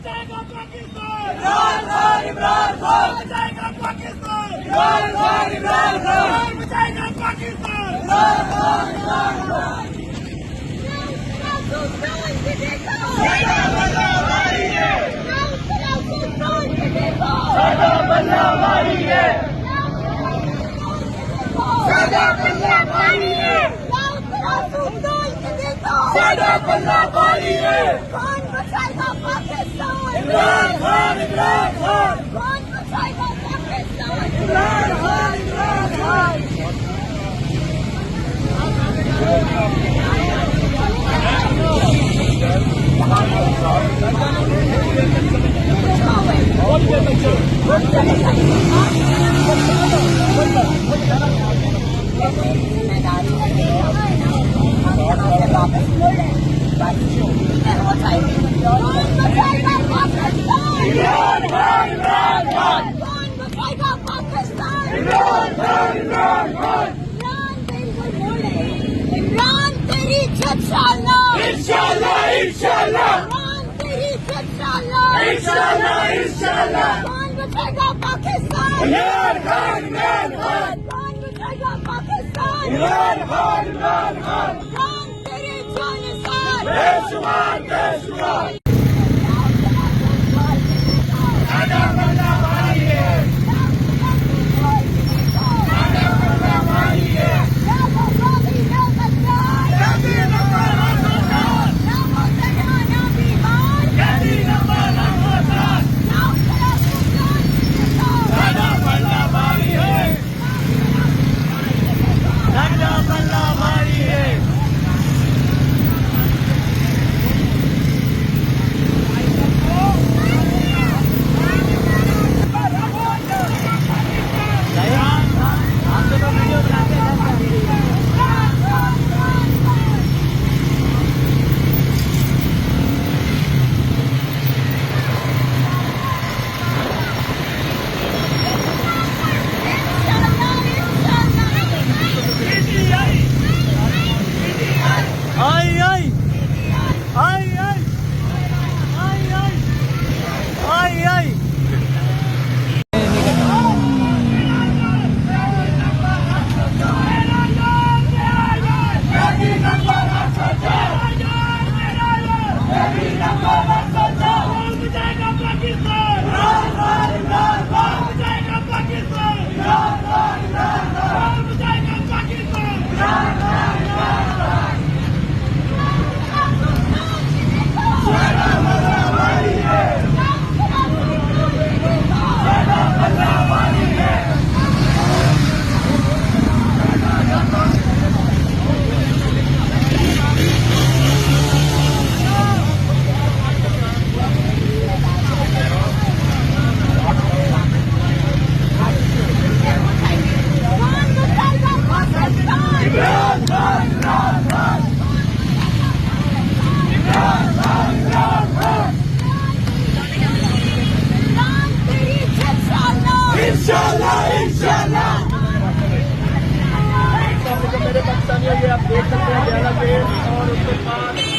बचाएगा पाकिस्तान, इमरान खान बचाएगा पाकिस्तान, इमरान खान बचाएगा पाकिस्तान, इमरान खान कौन बचाएगा पाकिस्तान, इमरान खान कौन बचाएगा पाकिस्तान, इमरान खान वापस मुड़ कौन बचाएगा पाकिस्तान, इमरान खान कौन बचाएगा पाकिस्तान, इमरान खान इमरान बिल्कुल बोले, इमरान तेरी इंशाल्लाह, इंशाल्लाह इमरान तेरी इंशाल्लाह कौन बचाएगा पाकिस्तान, इमरान खान कौन बचाएगा पाकिस्तान, इमरान खान इमरान तेरी जानिसार, बेशुमार इंशाल्लाह मेरे पाकिस्तानी ये आप देख सकते हैं 11 पेड़ और उसके बाद